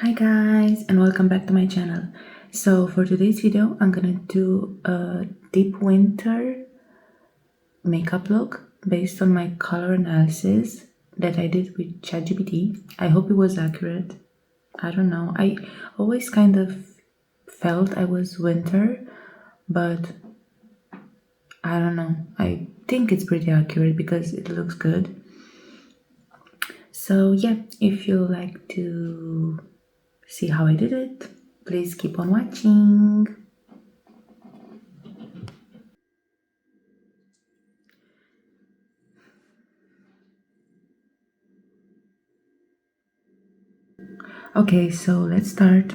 Hi guys, and welcome back to my channel. So for today's video I'm gonna do a deep winter makeup look based on my color analysis that I did with ChatGPT. I hope it was accurate. I don't know, I always kind of felt I was winter, but I don't know, I think it's pretty accurate because it looks good. So yeah, if you like to see how I did it, please keep on watching. Okay, so let's start.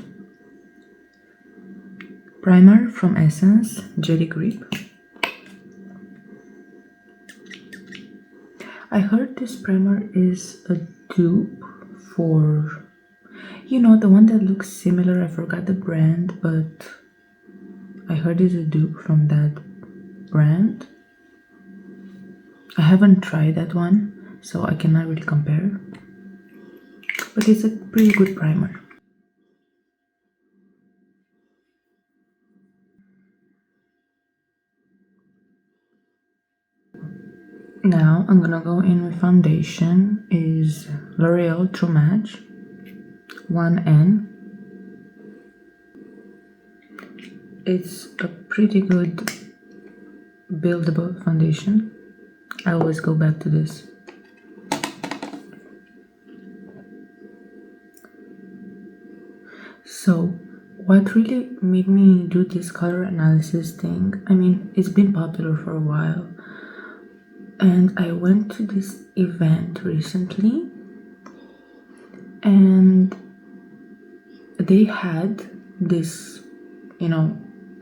Primer from Essence, Jelly Grip. I heard this primer is a dupe for, the one that looks similar. I forgot the brand, but I heard it's a dupe from that brand. I haven't tried that one, so I cannot really compare, but it's a pretty good primer. Now I'm gonna go in with foundation. Is L'Oreal True Match 1N. It's a pretty good buildable foundation. I always go back to this. So what really made me do this color analysis thing, I mean, it's been popular for a while, and I went to this event recently and they had this,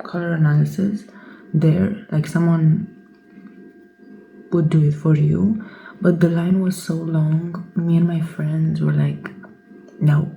color analysis there, like someone would do it for you, but the line was so long. Me and my friends were like, no.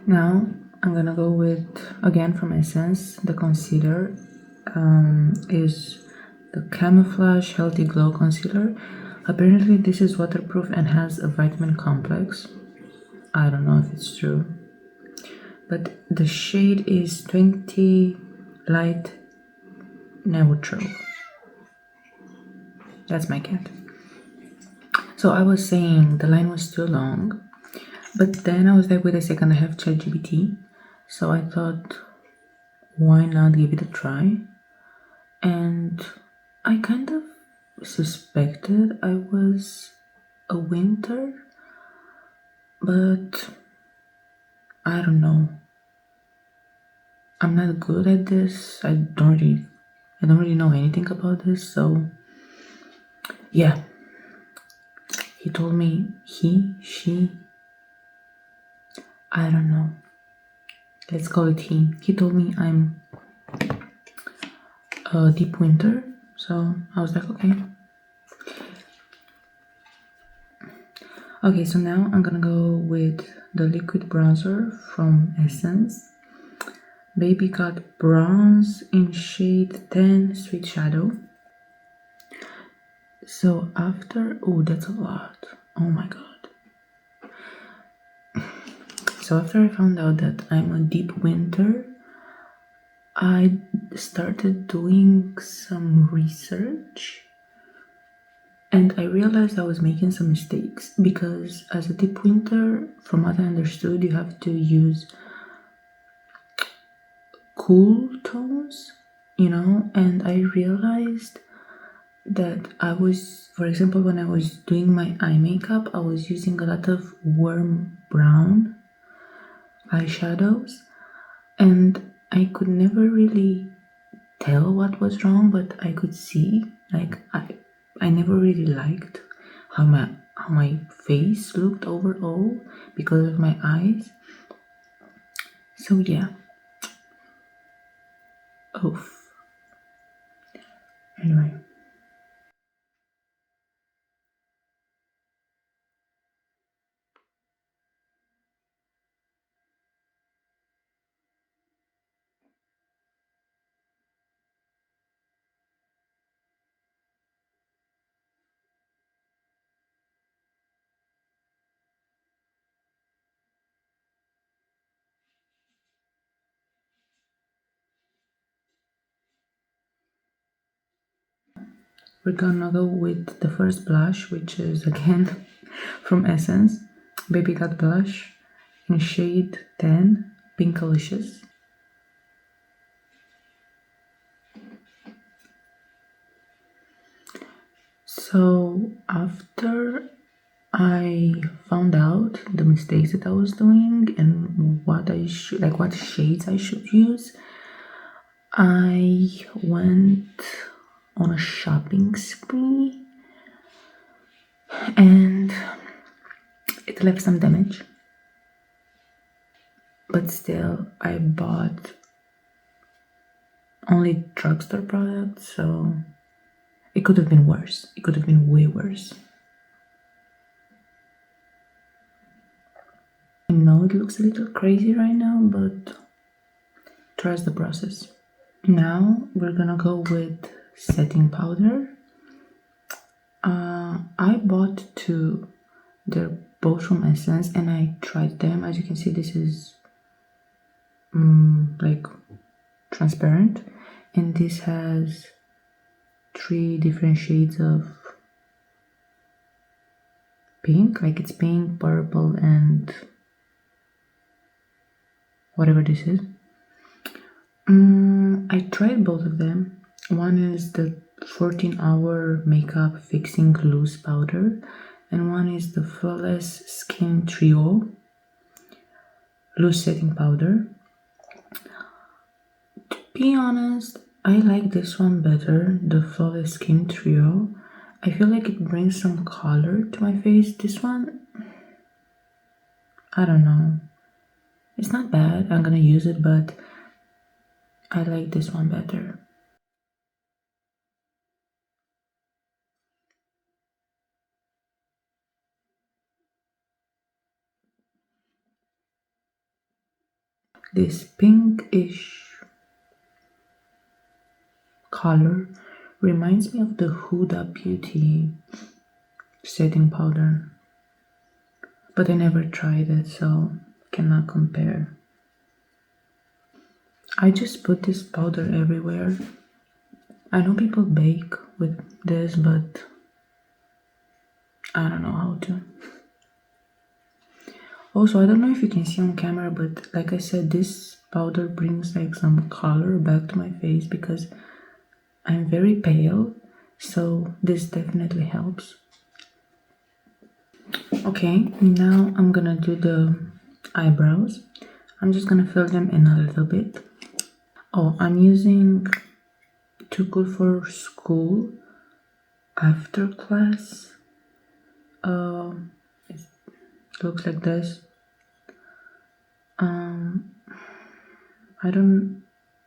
Now I'm gonna go with, again from Essence, the concealer. Is the Camouflage Healthy Glow Concealer. Apparently this is waterproof and has a vitamin complex. I don't know if it's true, but the shade is 20 Light Neutral. That's my cat. So I was saying the line was too long, but then I was like, wait a second, I have ChatGPT, so I thought, why not give it a try? And I kind of suspected I was a winter, but I don't know. I'm not good at this. I don't really know anything about this, so yeah. He told me, she, I don't know. Let's call it he. He told me I'm a deep winter, so I was like, okay. Okay, so now I'm gonna go with the liquid bronzer from Essence. Baby Got Bronze in shade 10 Sweet Shadow. So after, oh, that's a lot. Oh my god. So after I found out that I'm a deep winter, I started doing some research and I realized I was making some mistakes because as a deep winter, from what I understood, you have to use cool tones, and I realized that I was, for example, when I was doing my eye makeup, I was using a lot of warm brown eyeshadows and I could never really tell what was wrong, but I could see, like, I never really liked how my face looked overall because of my eyes. So yeah, Oof. Anyway. We're gonna go with the first blush, which is again from Essence, Baby Got Blush in shade 10, Pinkalicious. So after I found out the mistakes that I was doing and what I should, like what shades I should use, I went on a shopping spree and it left some damage. But still, I bought only drugstore products, so it could have been worse. It could have been way worse. I know it looks a little crazy right now, but trust the process. Now we're gonna go with setting powder. I bought two. They're both from Essence and I tried them. As you can see, this is like transparent, and this has 3 different shades of pink, like it's pink, purple, and whatever this is. I tried both of them. One is the 14-hour makeup fixing loose powder, and one is the Flawless Skin Trio loose setting powder. To be honest, I like this one better, the Flawless Skin Trio. I feel like it brings some color to my face. This one, I don't know. It's not bad. I'm gonna use it, but I like this one better. This pinkish color reminds me of the Huda Beauty setting powder, but I never tried it, so cannot compare. I just put this powder everywhere. I know people bake with this, but I don't know how to. Also, I don't know if you can see on camera, but like I said, this powder brings like some color back to my face because I'm very pale, so this definitely helps. Okay, now I'm gonna do the eyebrows. I'm just gonna fill them in a little bit. Oh, I'm using Too Good for School after class. It looks like this.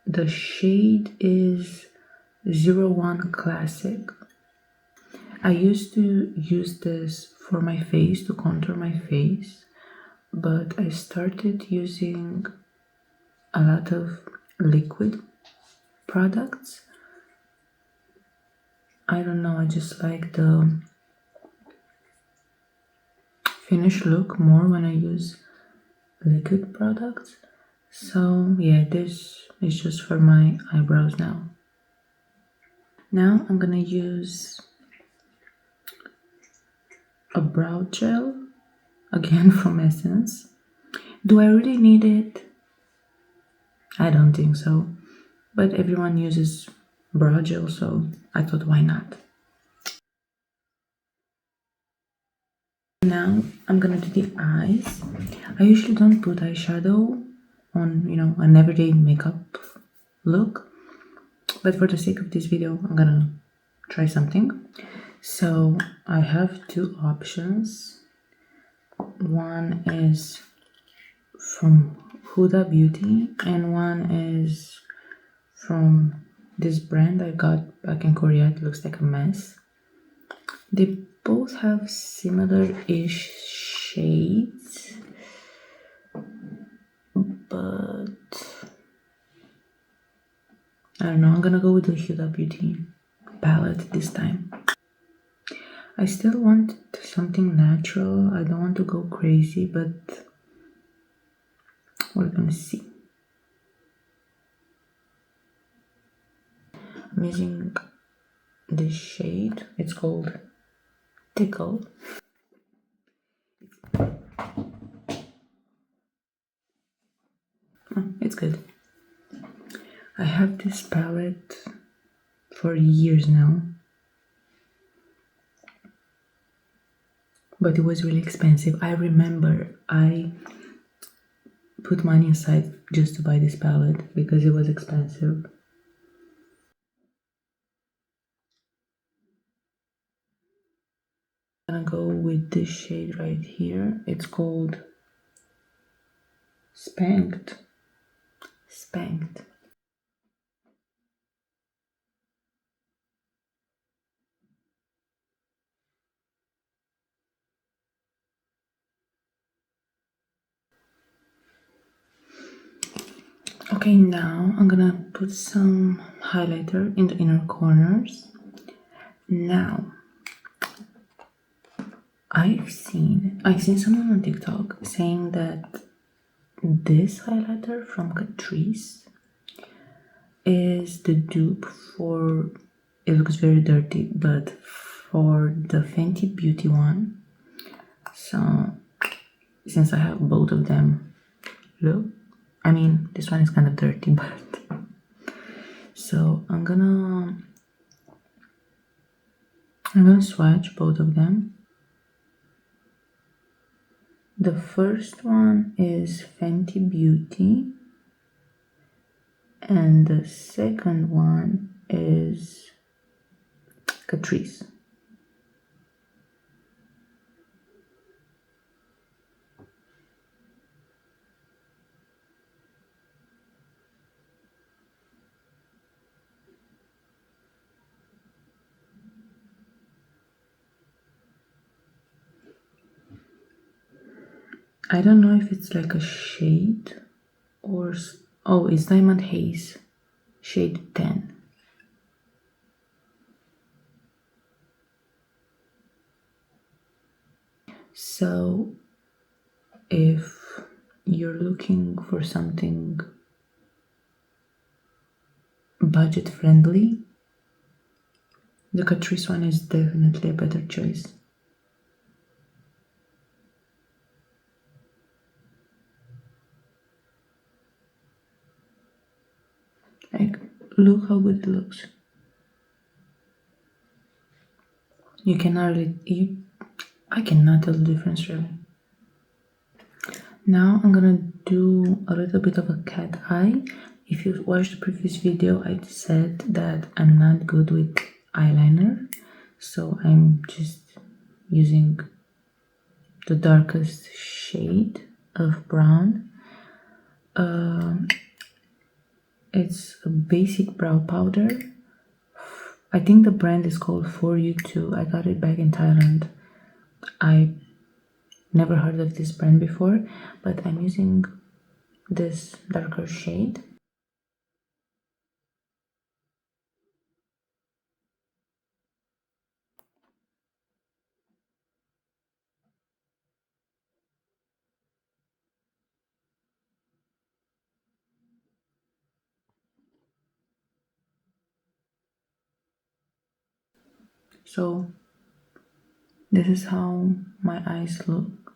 The shade is 01 Classic. I used to use this for my face, to contour my face, but I started using a lot of liquid products. I don't know, I just like the finished look more when I use liquid products. So yeah, this is just for my eyebrows now. Now I'm gonna use a brow gel, again from Essence. Do I really need it? I don't think so, but everyone uses brow gel, so I thought why not. Now I'm gonna do the eyes. I usually don't put eyeshadow on, an everyday makeup look, but for the sake of this video, I'm gonna try something. So I have 2 options. One is from Huda Beauty and one is from this brand I got back in Korea. It looks like a mess. They both have similar-ish shades, but I don't know, I'm gonna go with the Huda Beauty palette this time. I still want something natural. I don't want to go crazy, but we're gonna see. I'm using this shade. It's called Tickle. Oh, it's good. I have this palette for years now, but it was really expensive. I remember I put money aside just to buy this palette because it was expensive. I'm gonna go with this shade right here. It's called Spanked. Spanked. Okay, now I'm gonna put some highlighter in the inner corners. Now, I've seen someone on TikTok saying that this highlighter from Catrice is the dupe for, it looks very dirty, but for the Fenty Beauty one. So, since I have both of them, look, I mean, this one is kind of dirty, but so I'm gonna swatch both of them. The first one is Fenty Beauty and the second one is Catrice. I don't know if it's like a shade or... oh, it's Diamond Haze, shade 10. So, if you're looking for something budget friendly, the Catrice one is definitely a better choice. Like, look how good it looks. You cannot really, I cannot tell the difference really. Now I'm gonna do a little bit of a cat eye. If you watched the previous video, I said that I'm not good with eyeliner, so I'm just using the darkest shade of brown. It's a basic brow powder. I think the brand is called For You Too. I got it back in Thailand. I never heard of this brand before, but I'm using this darker shade. So this is how my eyes look.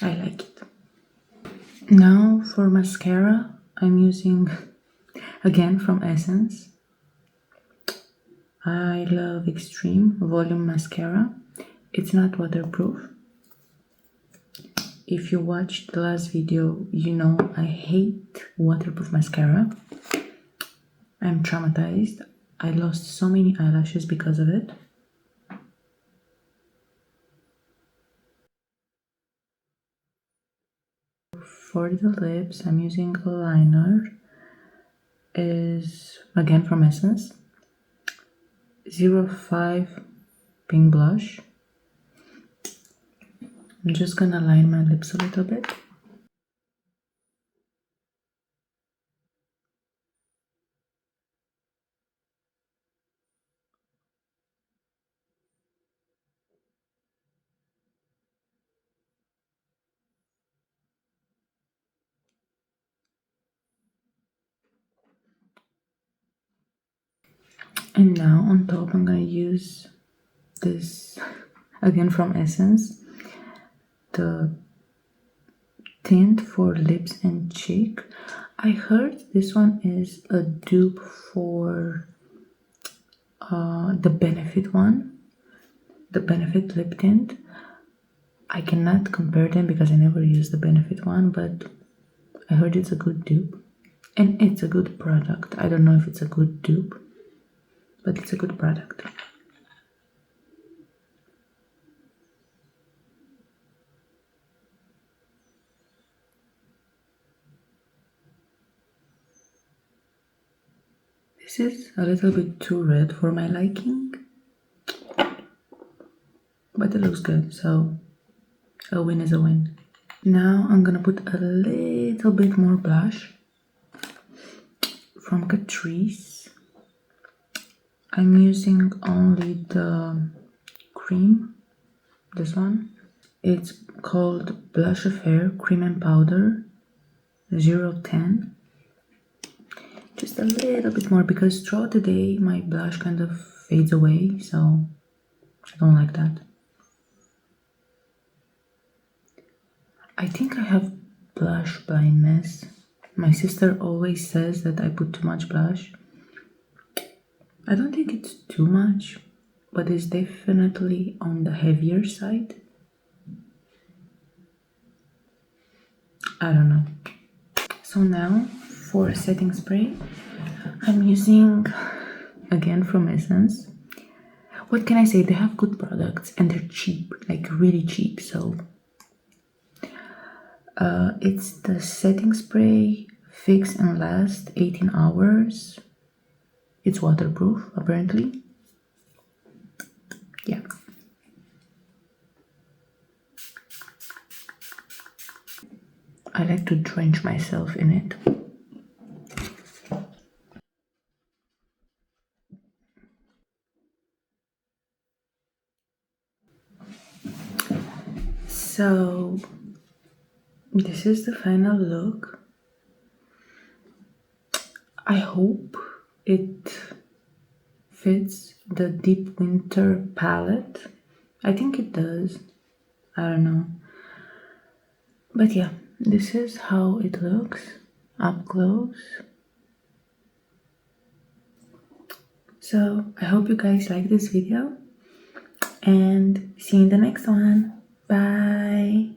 I like it. Now for mascara, I'm using, again from Essence, I love Extreme Volume Mascara. It's not waterproof. If you watched the last video, you know I hate waterproof mascara. I'm traumatized. I lost so many eyelashes because of it. for the lips, I'm using a liner. Is again from Essence. 05 pink blush. I'm just gonna line my lips a little bit. And now on top I'm gonna use this again from Essence, the tint for lips and cheek. I heard this one is a dupe for the Benefit one, the Benefit lip tint. I cannot compare them because I never used the Benefit one, but I heard it's a good dupe. And it's a good product. I don't know if it's a good dupe, but it's a good product. This is a little bit too red for my liking, but it looks good, so a win is a win. Now I'm gonna put a little bit more blush from Catrice. I'm using only the cream, this one. It's called Blush Affair Cream and Powder 010. Just a little bit more because throughout the day my blush kind of fades away, so I don't like that. I think I have blush blindness. My sister always says that I put too much blush. I don't think it's too much, but it's definitely on the heavier side. I don't know. So now for setting spray, I'm using again from Essence. What can I say? They have good products and they're cheap, like really cheap. So it's the setting spray Fix and Last 18 hours. It's waterproof apparently. Yeah. I like to drench myself in it. So this is the final look. I hope it fits the Deep Winter palette. I think it does. I don't know. But yeah, this is how it looks up close. So I hope you guys like this video and see you in the next one. Bye.